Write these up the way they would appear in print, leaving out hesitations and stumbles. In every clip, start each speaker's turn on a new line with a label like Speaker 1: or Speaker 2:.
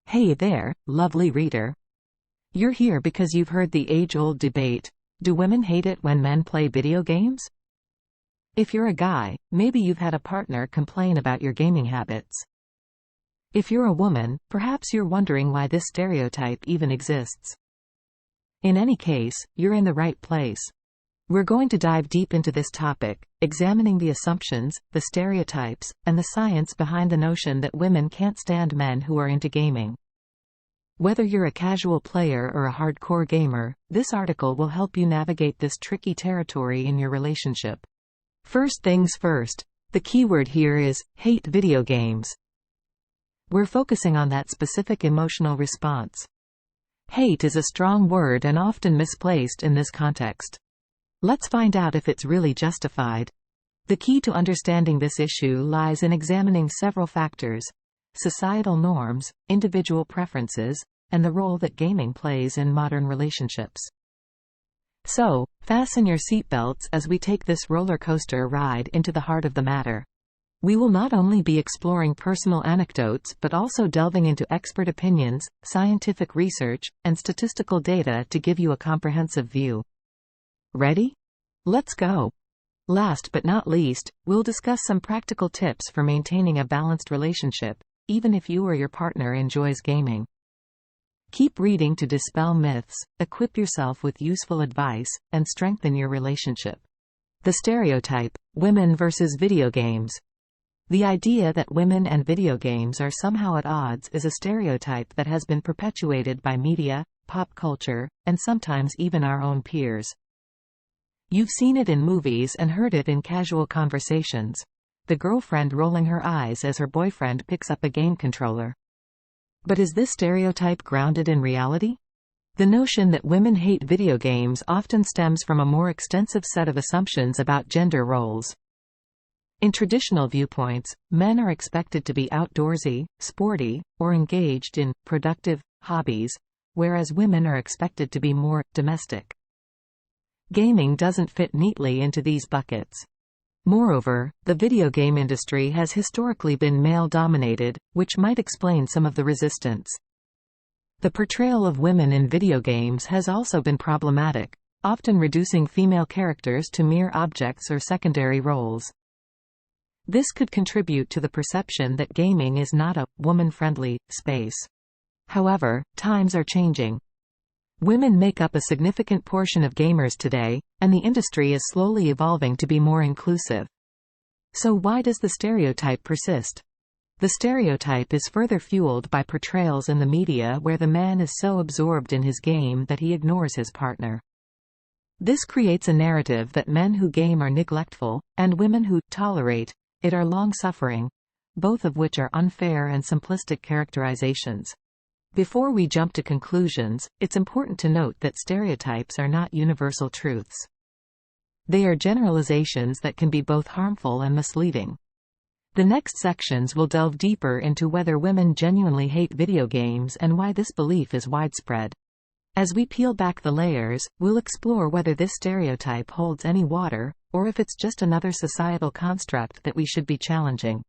Speaker 1: Hey there, lovely reader. You're here because you've heard the age-old debate: do women hate it when men play video games? If you're a guy, maybe you've had a partner complain about your gaming habits. If you're a woman, perhaps you're wondering why this stereotype even exists. In any case, you're in the right place. We're going to dive deep into this topic, examining the assumptions, the stereotypes, and the science behind the notion that women can't stand men who are into gaming. Whether you're a casual player or a hardcore gamer, this article will help you navigate this tricky territory in your relationship. First things first, the keyword here is hate video games. We're focusing on that specific emotional response. Hate is a strong word and often misplaced in this context. Let's find out if it's really justified. The key to understanding this issue lies in examining several factors: societal norms, individual preferences, and the role that gaming plays in modern relationships. So, fasten your seatbelts as we take this roller coaster ride into the heart of the matter. We will not only be exploring personal anecdotes but also delving into expert opinions, scientific research, and statistical data to give you a comprehensive view. Ready? Let's go! Last but not least, we'll discuss some practical tips for maintaining a balanced relationship, even if you or your partner enjoys gaming. Keep reading to dispel myths, equip yourself with useful advice, and strengthen your relationship. The stereotype: women versus video games. The idea that women and video games are somehow at odds is a stereotype that has been perpetuated by media, pop culture, and sometimes even our own peers. You've seen it in movies and heard it in casual conversations. The girlfriend rolling her eyes as her boyfriend picks up a game controller. But is this stereotype grounded in reality? The notion that women hate video games often stems from a more extensive set of assumptions about gender roles. In traditional viewpoints, men are expected to be outdoorsy, sporty, or engaged in productive hobbies, whereas women are expected to be more domestic. Gaming doesn't fit neatly into these buckets. Moreover, the video game industry has historically been male-dominated, which might explain some of the resistance. The portrayal of women in video games has also been problematic, often reducing female characters to mere objects or secondary roles. This could contribute to the perception that gaming is not a woman-friendly space. However, times are changing. Women make up a significant portion of gamers today, and the industry is slowly evolving to be more inclusive. So why does the stereotype persist? The stereotype is further fueled by portrayals in the media where the man is so absorbed in his game that he ignores his partner. This creates a narrative that men who game are neglectful, and women who tolerate it are long-suffering, both of which are unfair and simplistic characterizations. Before we jump to conclusions, it's important to note that stereotypes are not universal truths. They are generalizations that can be both harmful and misleading. The next sections will delve deeper into whether women genuinely hate video games and why this belief is widespread. As we peel back the layers, we'll explore whether this stereotype holds any water, or if it's just another societal construct that we should be challenging.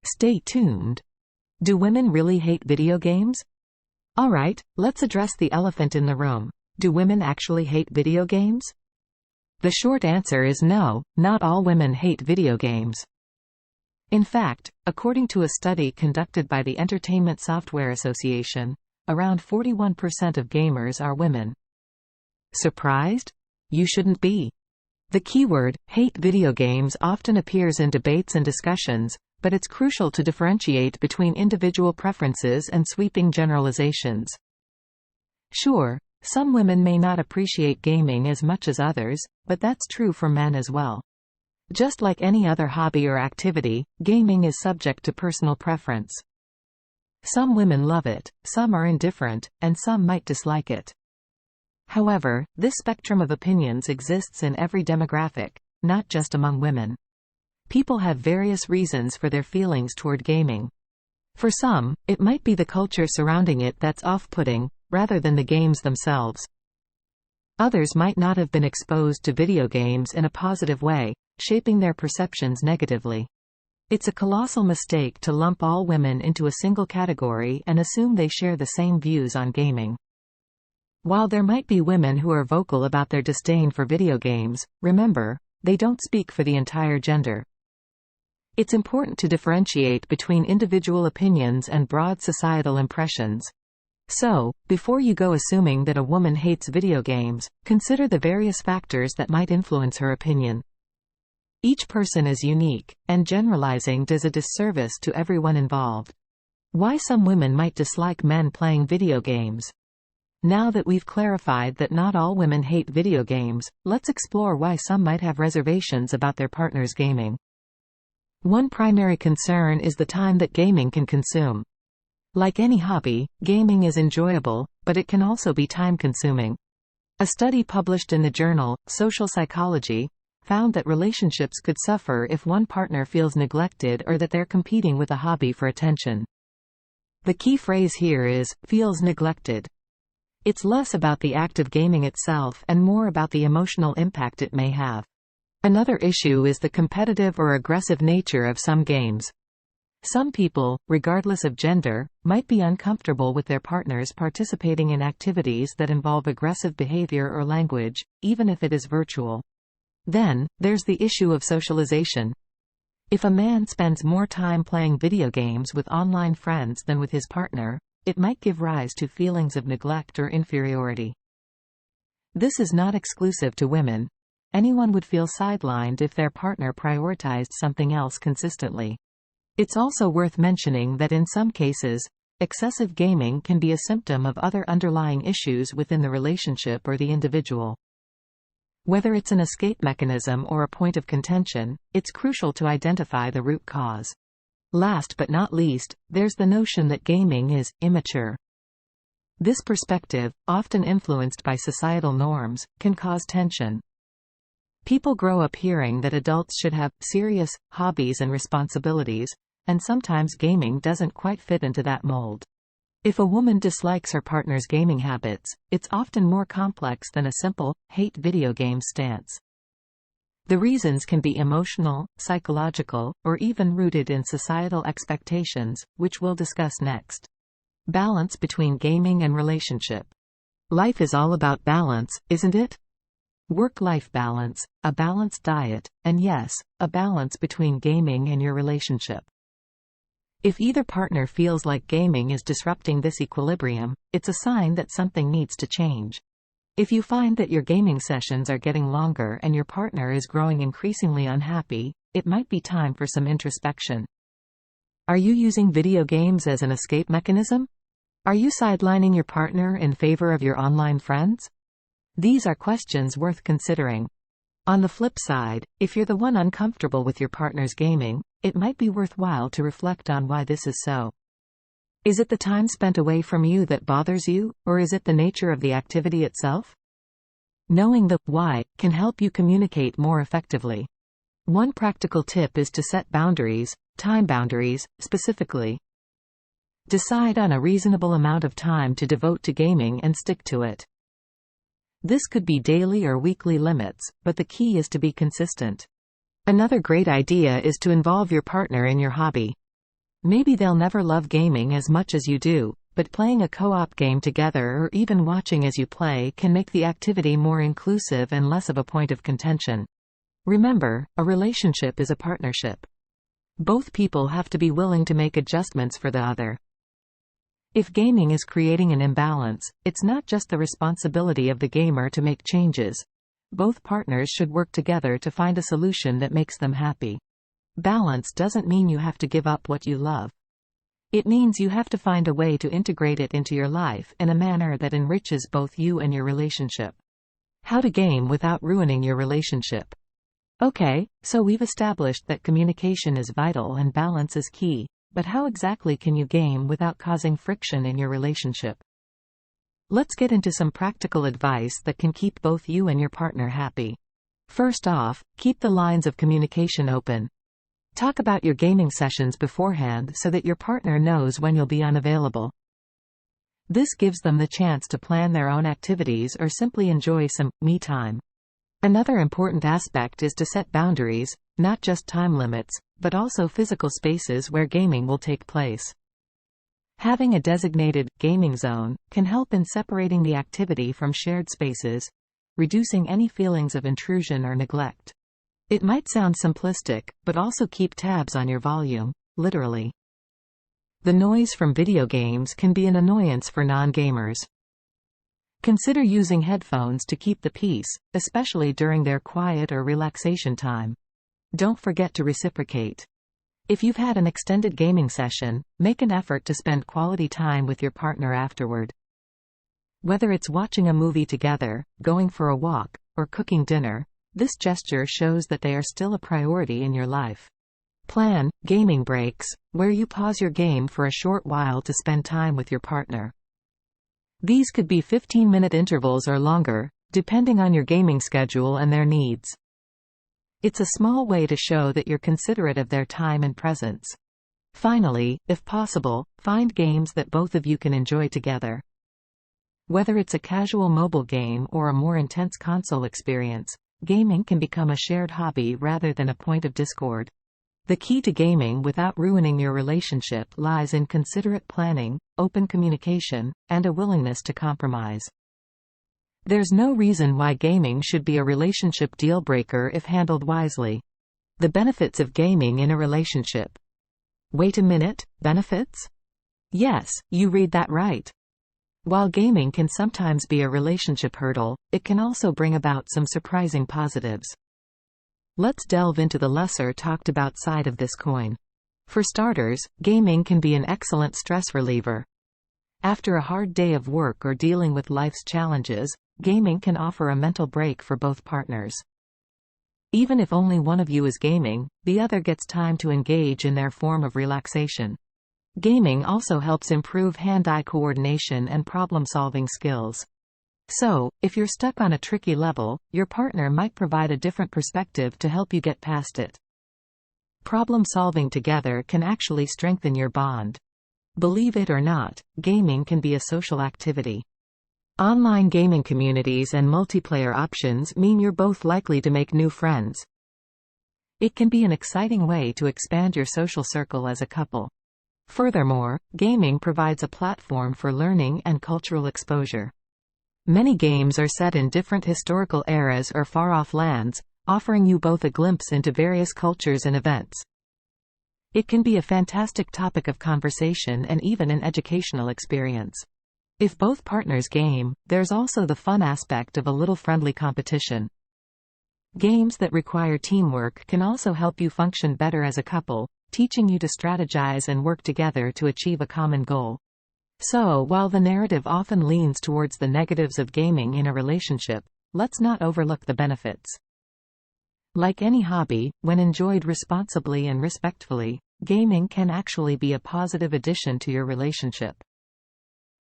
Speaker 1: Stay tuned. Do women really hate video games? Alright, let's address the elephant in the room. Do women actually hate video games? The short answer is no, not all women hate video games. In fact, according to a study conducted by the Entertainment Software Association, around 41% of gamers are women. Surprised? You shouldn't be. The keyword, hate video games, often appears in debates and discussions, but it's crucial to differentiate between individual preferences and sweeping generalizations. Sure, some women may not appreciate gaming as much as others, but that's true for men as well. Just like any other hobby or activity, gaming is subject to personal preference. Some women love it, some are indifferent, and some might dislike it. However, this spectrum of opinions exists in every demographic, not just among women. People have various reasons for their feelings toward gaming. For some, it might be the culture surrounding it that's off-putting, rather than the games themselves. Others might not have been exposed to video games in a positive way, shaping their perceptions negatively. It's a colossal mistake to lump all women into a single category and assume they share the same views on gaming. While there might be women who are vocal about their disdain for video games, remember, they don't speak for the entire gender. It's important to differentiate between individual opinions and broad societal impressions. So, before you go assuming that a woman hates video games, consider the various factors that might influence her opinion. Each person is unique, and generalizing does a disservice to everyone involved. Why some women might dislike men playing video games. Now that we've clarified that not all women hate video games, let's explore why some might have reservations about their partner's gaming. One primary concern is the time that gaming can consume. Like any hobby, gaming is enjoyable, but it can also be time-consuming. A study published in the journal, Social Psychology, found that relationships could suffer if one partner feels neglected or that they're competing with a hobby for attention. The key phrase here is, feels neglected. It's less about the act of gaming itself and more about the emotional impact it may have. Another issue is the competitive or aggressive nature of some games. Some people, regardless of gender, might be uncomfortable with their partners participating in activities that involve aggressive behavior or language, even if it is virtual. Then, there's the issue of socialization. If a man spends more time playing video games with online friends than with his partner, it might give rise to feelings of neglect or inferiority. This is not exclusive to women. Anyone would feel sidelined if their partner prioritized something else consistently. It's also worth mentioning that in some cases, excessive gaming can be a symptom of other underlying issues within the relationship or the individual. Whether it's an escape mechanism or a point of contention, it's crucial to identify the root cause. Last but not least, there's the notion that gaming is immature. This perspective, often influenced by societal norms, can cause tension. People grow up hearing that adults should have serious hobbies and responsibilities, and sometimes gaming doesn't quite fit into that mold. If a woman dislikes her partner's gaming habits, it's often more complex than a simple, hate video games stance. The reasons can be emotional, psychological, or even rooted in societal expectations, which we'll discuss next. Balance between gaming and relationship. Life is all about balance, isn't it? Work-life balance, a balanced diet, and yes, a balance between gaming and your relationship. If either partner feels like gaming is disrupting this equilibrium, it's a sign that something needs to change. If you find that your gaming sessions are getting longer and your partner is growing increasingly unhappy, it might be time for some introspection. Are you using video games as an escape mechanism? Are you sidelining your partner in favor of your online friends? These are questions worth considering. On the flip side, if you're the one uncomfortable with your partner's gaming, it might be worthwhile to reflect on why this is so. Is it the time spent away from you that bothers you, or is it the nature of the activity itself? Knowing the why can help you communicate more effectively. One practical tip is to set boundaries, time boundaries, specifically. Decide on a reasonable amount of time to devote to gaming and stick to it. This could be daily or weekly limits, but the key is to be consistent. Another great idea is to involve your partner in your hobby. Maybe they'll never love gaming as much as you do, but playing a co-op game together or even watching as you play can make the activity more inclusive and less of a point of contention. Remember, a relationship is a partnership. Both people have to be willing to make adjustments for the other. If gaming is creating an imbalance, it's not just the responsibility of the gamer to make changes. Both partners should work together to find a solution that makes them happy. Balance doesn't mean you have to give up what you love. It means you have to find a way to integrate it into your life in a manner that enriches both you and your relationship. How to game without ruining your relationship. Okay, so we've established that communication is vital and balance is key, but how exactly can you game without causing friction in your relationship? Let's get into some practical advice that can keep both you and your partner happy. First off, keep the lines of communication open. Talk about your gaming sessions beforehand so that your partner knows when you'll be unavailable. This gives them the chance to plan their own activities or simply enjoy some me time. Another important aspect is to set boundaries, not just time limits, but also physical spaces where gaming will take place. Having a designated gaming zone can help in separating the activity from shared spaces, reducing any feelings of intrusion or neglect. It might sound simplistic, but also keep tabs on your volume, literally. The noise from video games can be an annoyance for non-gamers. Consider using headphones to keep the peace, especially during their quiet or relaxation time. Don't forget to reciprocate. If you've had an extended gaming session, make an effort to spend quality time with your partner afterward. Whether it's watching a movie together, going for a walk, or cooking dinner, this gesture shows that they are still a priority in your life. Plan gaming breaks, where you pause your game for a short while to spend time with your partner. These could be 15-minute intervals or longer, depending on your gaming schedule and their needs. It's a small way to show that you're considerate of their time and presence. Finally, if possible, find games that both of you can enjoy together. Whether it's a casual mobile game or a more intense console experience, gaming can become a shared hobby rather than a point of discord. The key to gaming without ruining your relationship lies in considerate planning, open communication, and a willingness to compromise. There's no reason why gaming should be a relationship deal-breaker if handled wisely. The benefits of gaming in a relationship. Wait a minute, benefits? Yes, you read that right. While gaming can sometimes be a relationship hurdle, it can also bring about some surprising positives. Let's delve into the lesser talked about side of this coin. For starters, gaming can be an excellent stress reliever. After a hard day of work or dealing with life's challenges, gaming can offer a mental break for both partners. Even if only one of you is gaming, the other gets time to engage in their form of relaxation. Gaming also helps improve hand-eye coordination and problem-solving skills. So, if you're stuck on a tricky level, your partner might provide a different perspective to help you get past it. Problem-solving together can actually strengthen your bond. Believe it or not, gaming can be a social activity. Online gaming communities and multiplayer options mean you're both likely to make new friends. It can be an exciting way to expand your social circle as a couple. Furthermore, gaming provides a platform for learning and cultural exposure. Many games are set in different historical eras or far-off lands, offering you both a glimpse into various cultures and events. It can be a fantastic topic of conversation and even an educational experience. If both partners game, there's also the fun aspect of a little friendly competition. Games that require teamwork can also help you function better as a couple, teaching you to strategize and work together to achieve a common goal. So, while the narrative often leans towards the negatives of gaming in a relationship, let's not overlook the benefits. Like any hobby, when enjoyed responsibly and respectfully, gaming can actually be a positive addition to your relationship.